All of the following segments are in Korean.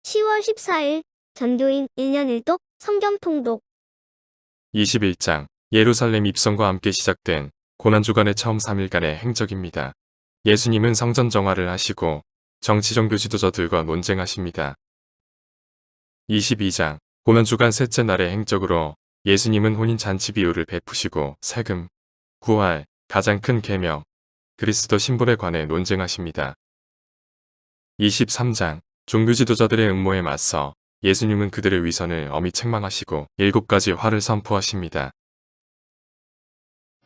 10월 14일 전교인 1년 1독 성경 통독 21장 예루살렘 입성과 함께 시작된 고난주간의 처음 3일간의 행적입니다. 예수님은 성전 정화를 하시고 정치종교 지도자들과 논쟁하십니다. 22장 고난주간 셋째 날의 행적으로 예수님은 혼인잔치 비유를 베푸시고 세금, 구할, 가장 큰 계명, 그리스도 신분에 관해 논쟁하십니다. 23장 종교 지도자들의 음모에 맞서 예수님은 그들의 위선을 엄히 책망하시고 7가지 화를 선포하십니다.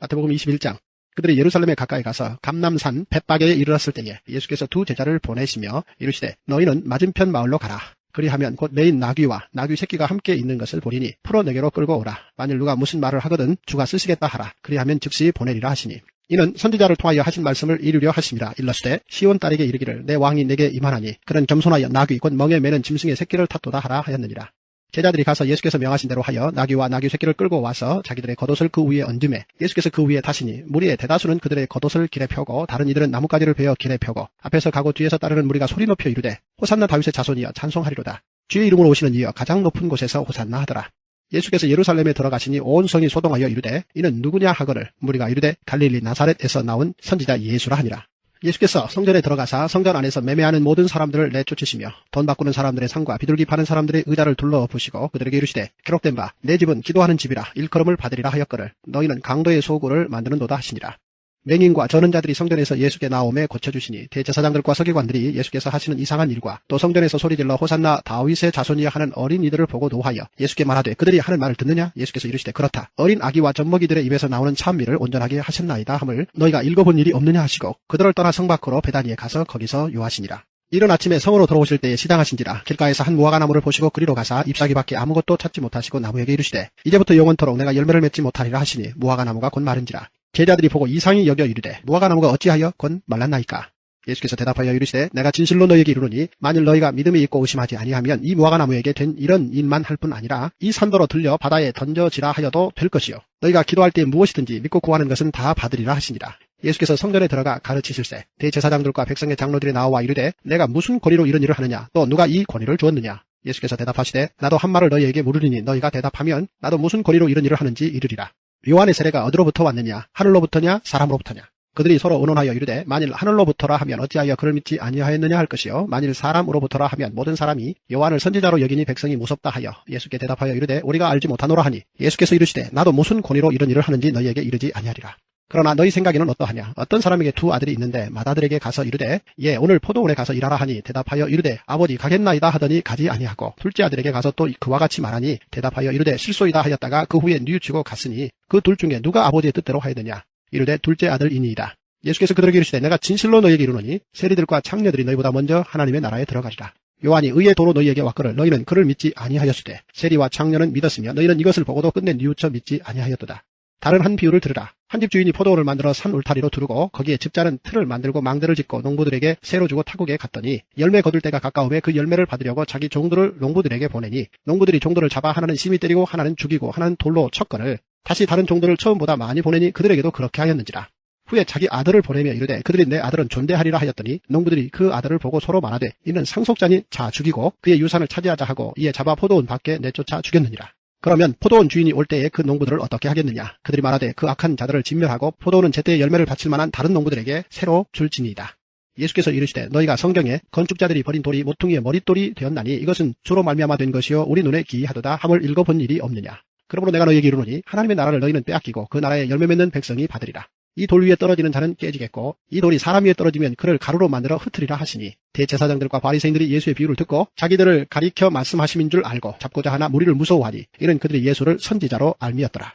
마태복음 21장 그들이 예루살렘에 가까이 가서 감람산 벳바게에 이르렀을 때에 예수께서 두 제자를 보내시며 이르시되 너희는 맞은편 마을로 가라. 그리하면 곧 메인 나귀와 나귀 새끼가 함께 있는 것을 보리니 풀어 내게로 끌고 오라. 만일 누가 무슨 말을 하거든 주가 쓰시겠다 하라. 그리하면 즉시 보내리라 하시니 이는 선지자를 통하여 하신 말씀을 이루려 하심이라. 일러스되 시온 딸에게 이르기를 내 왕이 내게 임하나니 그는 겸손하여 나귀 곧 멍에 매는 짐승의 새끼를 탓도다 하라 하였느니라. 제자들이 가서 예수께서 명하신 대로 하여 나귀와 나귀 새끼를 끌고 와서 자기들의 겉옷을 그 위에 얹음에 예수께서 그 위에 타시니 무리의 대다수는 그들의 겉옷을 길에 펴고 다른 이들은 나뭇가지를 베어 길에 펴고 앞에서 가고 뒤에서 따르는 무리가 소리 높여 이르되 호산나 다윗의 자손이여 찬송하리로다. 주의 이름으로 오시는 이여 가장 높은 곳에서 호산나 하더라. 예수께서 예루살렘에 들어가시니 온 성이 소동하여 이르되 이는 누구냐 하거늘 무리가 이르되 갈릴리 나사렛에서 나온 선지자 예수라 하니라. 예수께서 성전에 들어가사 성전 안에서 매매하는 모든 사람들을 내쫓으시며 돈 바꾸는 사람들의 상과 비둘기 파는 사람들의 의자를 둘러보시고 그들에게 이르시되 기록된 바 내 집은 기도하는 집이라 일컬음을 받으리라 하였거늘 너희는 강도의 소굴을 만드는도다 하시니라. 맹인과 저는 자들이 성전에서 예수께 나오매 고쳐주시니 대제사장들과 서기관들이 예수께서 하시는 이상한 일과 또 성전에서 소리질러 호산나 다윗의 자손이여 하는 어린 이들을 보고 노하여 예수께 말하되 그들이 하는 말을 듣느냐. 예수께서 이르시되 그렇다. 어린 아기와 젖먹이들의 입에서 나오는 찬미를 온전하게 하셨나이다 함을 너희가 읽어본 일이 없느냐 하시고 그들을 떠나 성 밖으로 베다니에 가서 거기서 유하시니라. 이른 아침에 성으로 들어오실 때에 시장하신지라. 길가에서 한 무화과 나무를 보시고 그리로 가사 잎사귀밖에 아무것도 찾지 못하시고 나무에게 이르시되 이제부터 영원토록 내가 열매를 맺지 못하리라 하시니 무화과 나무가 곧 마른지라. 제자들이 보고 이상히 여겨 이르되 무화과 나무가 어찌하여 곧 말랐나이까. 예수께서 대답하여 이르시되 내가 진실로 너희에게 이르노니 만일 너희가 믿음이 있고 의심하지 아니하면 이 무화과 나무에게 된 이런 일만 할 뿐 아니라 이 산도로 들려 바다에 던져지라 하여도 될 것이요 너희가 기도할 때 무엇이든지 믿고 구하는 것은 다 받으리라 하시니라. 예수께서 성전에 들어가 가르치실세 대제사장들과 백성의 장로들이 나와 이르되 내가 무슨 권위로 이런 일을 하느냐 또 누가 이 권위를 주었느냐. 예수께서 대답하시되 나도 한 말을 너희에게 물으리니 너희가 대답하면 나도 무슨 권위로 이런 일을 하는지 이르리라. 요한의 세례가 어디로부터 왔느냐 하늘로부터냐 사람으로부터냐. 그들이 서로 의논하여 이르되 만일 하늘로부터라 하면 어찌하여 그를 믿지 아니하였느냐 할 것이요 만일 사람으로부터라 하면 모든 사람이 요한을 선지자로 여기니 백성이 무섭다 하여 예수께 대답하여 이르되 우리가 알지 못하노라 하니 예수께서 이르시되 나도 무슨 권위로 이런 일을 하는지 너희에게 이르지 아니하리라. 그러나 너희 생각에는 어떠하냐. 어떤 사람에게 두 아들이 있는데 맏아들에게 가서 이르되 예 오늘 포도원에 가서 일하라 하니 대답하여 이르되 아버지 가겠나이다 하더니 가지 아니하고 둘째 아들에게 가서 또 그와 같이 말하니 대답하여 이르되 실소이다 하였다가 그 후에 뉘우치고 갔으니 그 둘 중에 누가 아버지의 뜻대로 하였느냐. 이르되 둘째 아들이니이다. 예수께서 그들에게 이르시되 내가 진실로 너희에게 이르노니 세리들과 창녀들이 너희보다 먼저 하나님의 나라에 들어가리라. 요한이 의의 도로 너희에게 왔거늘 너희는 그를 믿지 아니하였으되 세리와 창녀는 믿었으며 너희는 이것을 보고도 끝내 뉘우쳐 믿지 아니하였도다. 다른 한 비유를 들으라. 한 집 주인이 포도원을 만들어 산 울타리로 두르고 거기에 집자는 틀을 만들고 망대를 짓고 농부들에게 새로 주고 타국에 갔더니 열매 거둘 때가 가까움에 그 열매를 받으려고 자기 종들을 농부들에게 보내니 농부들이 종들을 잡아 하나는 심히 때리고 하나는 죽이고 하나는 돌로 쳤거늘 다시 다른 종들을 처음보다 많이 보내니 그들에게도 그렇게 하였는지라. 후에 자기 아들을 보내며 이르되 그들이 내 아들은 존대하리라 하였더니 농부들이 그 아들을 보고 서로 말하되 이는 상속자니 자 죽이고 그의 유산을 차지하자 하고 이에 잡아 포도원 밖에 내쫓아 죽였느니라. 그러면 포도원 주인이 올 때에 그 농부들을 어떻게 하겠느냐. 그들이 말하되 그 악한 자들을 진멸하고 포도원은 제때에 열매를 바칠 만한 다른 농부들에게 새로 줄지니이다. 예수께서 이르시되 너희가 성경에 건축자들이 버린 돌이 모퉁이의 머릿돌이 되었나니 이것은 주로 말미암아 된 것이요 우리 눈에 기이하도다 함을 읽어본 일이 없느냐. 그러므로 내가 너희에게 이르노니 하나님의 나라를 너희는 빼앗기고 그 나라에 열매 맺는 백성이 받으리라. 이 돌 위에 떨어지는 자는 깨지겠고 이 돌이 사람 위에 떨어지면 그를 가루로 만들어 흩으리라 하시니 대제사장들과 바리새인들이 예수의 비유를 듣고 자기들을 가리켜 말씀하심인 줄 알고 잡고자 하나 무리를 무서워하니 이는 그들이 예수를 선지자로 알미었더라.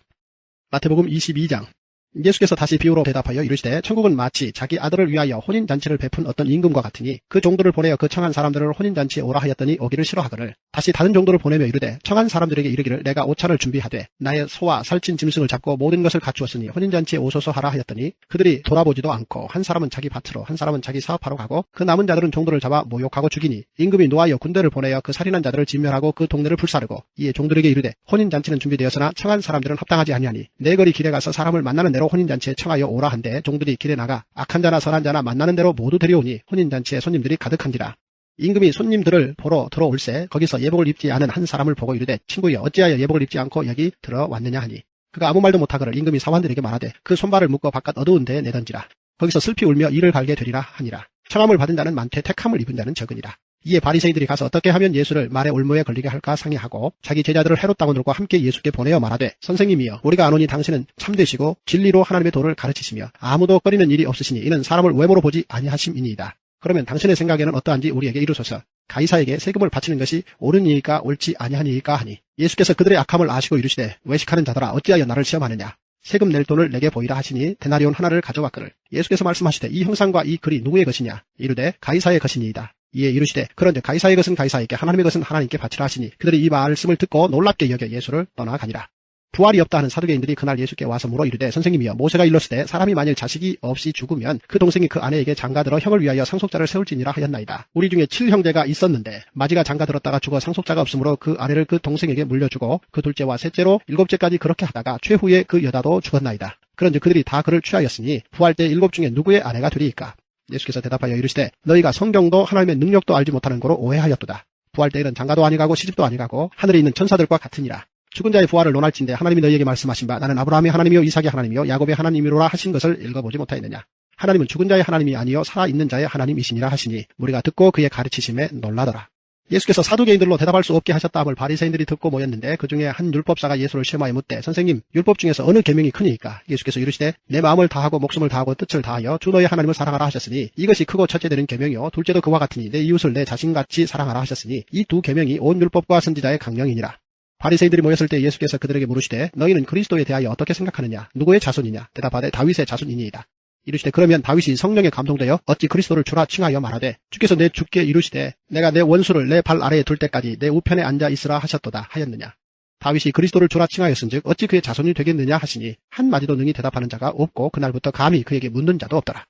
마태복음 22장 예수께서 다시 비유로 대답하여 이르시되 천국은 마치 자기 아들을 위하여 혼인잔치를 베푼 어떤 임금과 같으니 그 종들을 보내어 그 청한 사람들을 혼인잔치에 오라 하였더니 오기를 싫어하거늘 다시 다른 종들을 보내며 이르되 청한 사람들에게 이르기를 내가 오찬을 준비하되 나의 소와 살찐 짐승을 잡고 모든 것을 갖추었으니 혼인잔치에 오소서 하라 하였더니 그들이 돌아보지도 않고 한 사람은 자기 밭으로 한 사람은 자기 사업하러 가고 그 남은 자들은 종들을 잡아 모욕하고 죽이니 임금이 노하여 군대를 보내어 그 살인한 자들을 진멸하고 그 동네를 불사르고 이에 종들에게 이르되 혼인잔치는 준비되었으나 청한 사람들은 합당하지 아니하니 내 거리 길에 가서 사람을 만나는 대로 혼인잔치에 청하여 오라 한데 종들이 길에 나가 악한 자나 선한 자나 만나는 대로 모두 데려오니 혼인잔치에 손님들이 가득한지라. 임금이 손님들을 보러 들어올세 거기서 예복을 입지 않은 한 사람을 보고 이르되 친구여 어찌하여 예복을 입지 않고 여기 들어왔느냐 하니 그가 아무 말도 못하거늘 임금이 사환들에게 말하되 그 손발을 묶어 바깥 어두운 데에 내던지라. 거기서 슬피 울며 이를 갈게 되리라 하니라. 청함을 받은 자는 많되 택함을 입은 자는 적으니라. 이에 바리새인들이 가서 어떻게 하면 예수를 말의 올무에 걸리게 할까 상의하고 자기 제자들을 헤롯 당원들과 함께 예수께 보내어 말하되 선생님이여 우리가 아노니 당신은 참되시고 진리로 하나님의 도를 가르치시며 아무도 꺼리는 일이 없으시니 이는 사람을 외모로 보지 아니하심이니이다. 그러면 당신의 생각에는 어떠한지 우리에게 이르소서. 가이사에게 세금을 바치는 것이 옳은 이니까 옳지 아니하니까 하니 예수께서 그들의 악함을 아시고 이르시되 외식하는 자들아 어찌하여 나를 시험하느냐. 세금 낼 돈을 내게 보이라 하시니 데나리온 하나를 가져왔거늘 예수께서 말씀하시되 이 형상과 이 글이 누구의 것이냐. 이르되 가이사의 것이니이다. 이에 이르시되 그런즉 가이사의 것은 가이사에게 하나님의 것은 하나님께 바치라 하시니 그들이 이 말씀을 듣고 놀랍게 여겨 예수를 떠나가니라. 부활이 없다 하는 사두개인들이 그날 예수께 와서 물어 이르되 선생님이여 모세가 일렀으되 사람이 만일 자식이 없이 죽으면 그 동생이 그 아내에게 장가들어 형을 위하여 상속자를 세울지니라 하였나이다. 우리 중에 7형제가 있었는데 마지가 장가들었다가 죽어 상속자가 없으므로 그 아내를 그 동생에게 물려주고 그 둘째와 셋째로 7째까지 그렇게 하다가 최후에 그 여자도 죽었나이다. 그런즉 그들이 다 그를 취하였으니 부활 때 7 중에 누구의 아내가 되리이까. 예수께서 대답하여 이르시되 너희가 성경도 하나님의 능력도 알지 못하는 거로 오해하였도다. 부활 때에는 장가도 아니가고 시집도 아니가고 하늘에 있는 천사들과 같으니라. 죽은 자의 부활을 논할진대 하나님이 너희에게 말씀하신 바 나는 아브라함의 하나님이요 이삭의 하나님이요 야곱의 하나님이로라 하신 것을 읽어보지 못하였느냐. 하나님은 죽은 자의 하나님이 아니요 살아있는 자의 하나님이시니라 하시니 무리가 듣고 그의 가르치심에 놀라더라. 예수께서 사두개인들로 대답할 수 없게 하셨다함을 바리새인들이 듣고 모였는데 그 중에 한 율법사가 예수를 시험하여 묻되 선생님 율법 중에서 어느 계명이 크니까. 예수께서 이르시되 내 마음을 다하고 목숨을 다하고 뜻을 다하여 주 너의 하나님을 사랑하라 하셨으니 이것이 크고 첫째 되는 계명이요 둘째도 그와 같으니 내 이웃을 내 자신같이 사랑하라 하셨으니 이 두 계명이 온 율법과 선지자의 강령이니라. 바리새인들이 모였을 때 예수께서 그들에게 물으시되 너희는 그리스도에 대하여 어떻게 생각하느냐. 누구의 자손이냐. 대답하되 다윗의 자손이니이다. 이르시되 그러면 다윗이 성령에 감동되어 어찌 그리스도를 주라 칭하여 말하되 주께서 내 주께 이르시되 내가 내 원수를 내 발 아래에 둘 때까지 내 우편에 앉아 있으라 하셨도다 하였느냐. 다윗이 그리스도를 주라 칭하였은즉 어찌 그의 자손이 되겠느냐 하시니 한마디도 능히 대답하는 자가 없고 그날부터 감히 그에게 묻는 자도 없더라.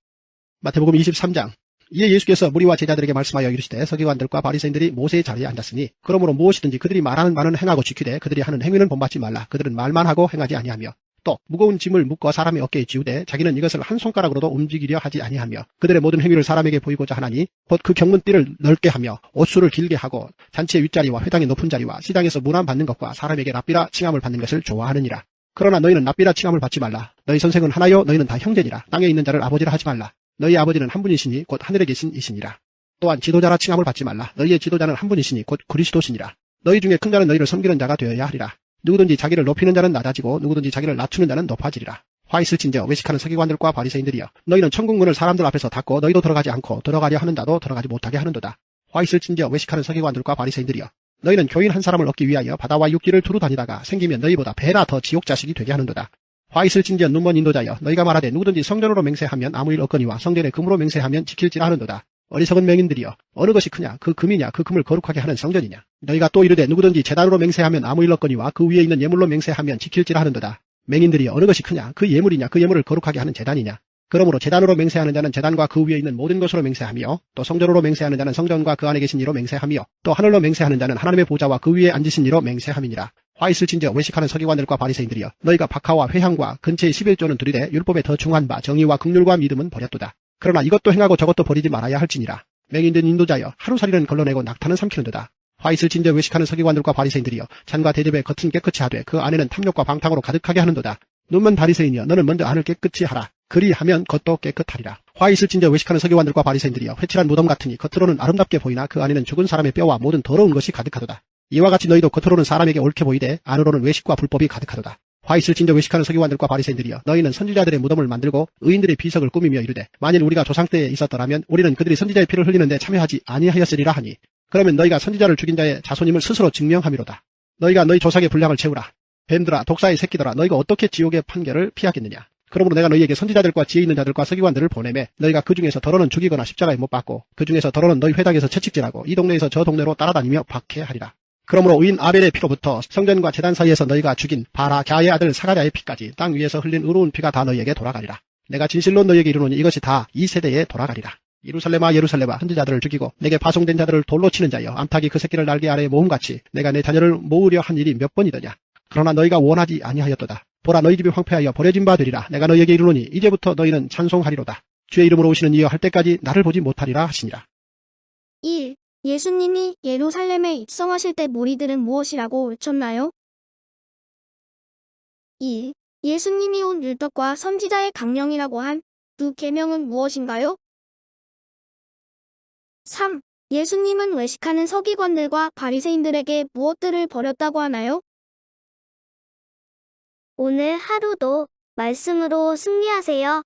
마태복음 23장. 이에 예수께서 무리와 제자들에게 말씀하여 이르시되 서기관들과 바리새인들이 모세의 자리에 앉았으니 그러므로 무엇이든지 그들이 말하는 말은 행하고 지키되 그들이 하는 행위는 본받지 말라. 그들은 말만 하고 행하지 아니하며 또 무거운 짐을 묶어 사람의 어깨에 지우되 자기는 이것을 한 손가락으로도 움직이려 하지 아니하며 그들의 모든 행위를 사람에게 보이고자 하나니 곧 그 경문띠를 넓게 하며 옷수를 길게 하고 잔치의 윗자리와 회당의 높은 자리와 시장에서 문안 받는 것과 사람에게 랍비라 칭함을 받는 것을 좋아하느니라. 그러나 너희는 랍비라 칭함을 받지 말라. 너희 선생은 하나요 너희는 다 형제니라. 땅에 있는 자를 아버지라 하지 말라. 너희 아버지는 한 분이시니 곧 하늘에 계신 이시니라. 또한 지도자라 칭함을 받지 말라. 너희의 지도자는 한 분이시니 곧 그리스도시니라. 너희 중에 큰 자는 너희를 섬기는 자가 되어야 하리라. 누구든지 자기를 높이는 자는 낮아지고 누구든지 자기를 낮추는 자는 높아지리라. 화 있을진저 외식하는 서기관들과 바리새인들이여 너희는 천국 문을 사람들 앞에서 닫고 너희도 들어가지 않고 들어가려 하는 자도 들어가지 못하게 하는도다. 화 있을진저 외식하는 서기관들과 바리새인들이여 너희는 교인 한 사람을 얻기 위하여 바다와 육지를 두루 다니다가 생기면 너희보다 배나 더 지옥 자식이 되게 하는도다. 화 있을진저 눈먼 인도자여 너희가 말하되 누구든지 성전으로 맹세하면 아무 일 없거니와 성전에 금으로 맹세하면 지킬지라 하는도다. 어리석은 맹인들이여 어느 것이 크냐 그 금이냐 그 금을 거룩하게 하는 성전이냐. 너희가 또 이르되 누구든지 제단으로 맹세하면 아무 일 없거니와 그 위에 있는 예물로 맹세하면 지킬지라 하는도다. 맹인들이여 어느 것이 크냐 그 예물이냐 그 예물을 거룩하게 하는 제단이냐. 그러므로 제단으로 맹세하는 자는 제단과 그 위에 있는 모든 것으로 맹세하며 또 성전으로 맹세하는 자는 성전과 그 안에 계신 이로 맹세하며 또 하늘로 맹세하는 자는 하나님의 보좌와 그 위에 앉으신 이로 맹세함이니라. 화 있을진저 외식하는 서기관들과 바리새인들이여 너희가 박하와 회향과 근처의 11조는 들이되 율법에 더 중한 바 정의와 긍휼과 믿음은 버렸도다. 그러나 이것도 행하고 저것도 버리지 말아야 할지니라. 맹인된 인도자여 하루살이는 걸러내고 낙타는 삼키는도다. 화 있을진저 외식하는 서기관들과 바리새인들이여 잔과 대접의 겉은 깨끗이 하되 그 안에는 탐욕과 방탕으로 가득하게 하는도다. 눈먼 바리새인이여 너는 먼저 안을 깨끗이 하라. 그리하면 겉도 깨끗하리라. 화 있을진저 외식하는 서기관들과 바리새인들이여 회칠한 무덤 같으니 겉으로는 아름답게 보이나 그 안에는 죽은 사람의 뼈와 모든 더러운 것이 가득하도다. 이와 같이 너희도 겉으로는 사람에게 옳게 보이되 안으로는 외식과 불법이 가득하도다. 화 있을진저 외식하는 서기관들과 바리새인들이여 너희는 선지자들의 무덤을 만들고 의인들의 비석을 꾸미며 이르되 만일 우리가 조상 때에 있었더라면 우리는 그들이 선지자의 피를 흘리는데 참여하지 아니하였으리라 하니 그러면 너희가 선지자를 죽인 자의 자손임을 스스로 증명함이로다. 너희가 너희 조상의 분량을 채우라. 뱀들아 독사의 새끼들아 너희가 어떻게 지옥의 판결을 피하겠느냐. 그러므로 내가 너희에게 선지자들과 지혜 있는 자들과 서기관들을 보내매 너희가 그 중에서 더러는 죽이거나 십자가에 못 박고 그 중에서 더러는 너희 회당에서 채찍질하고 이 동네에서 저 동네로 따라다니며 박해하리라. 그러므로 의인 아벨의 피로부터 성전과 제단 사이에서 너희가 죽인 바라갸의 아들 사가랴의 피까지 땅 위에서 흘린 의로운 피가 다 너희에게 돌아가리라. 내가 진실로 너희에게 이르노니 이것이 다 이 세대에 돌아가리라. 예루살렘아 예루살렘아 선지자들을 죽이고 내게 파송된 자들을 돌로 치는 자여 암탉이 그 새끼를 날개 아래에 모음같이 내가 내 자녀를 모으려 한 일이 몇 번이더냐. 그러나 너희가 원하지 아니하였도다. 보라 너희 집이 황폐하여 버려진 바 되리라. 내가 너희에게 이르노니 이제부터 너희는 찬송하리로다. 주의 이름으로 오시는 이여 할 때까지 나를 보지 못하리라 하시니라. 1. 예수님이 예루살렘에 입성하실 때 무리들은 무엇이라고 외쳤나요? 2. 예수님이 온 율법과 선지자의 강령이라고 한 두 계명은 무엇인가요? 3. 예수님은 외식하는 서기관들과 바리새인들에게 무엇들을 버렸다고 하나요? 오늘 하루도 말씀으로 승리하세요.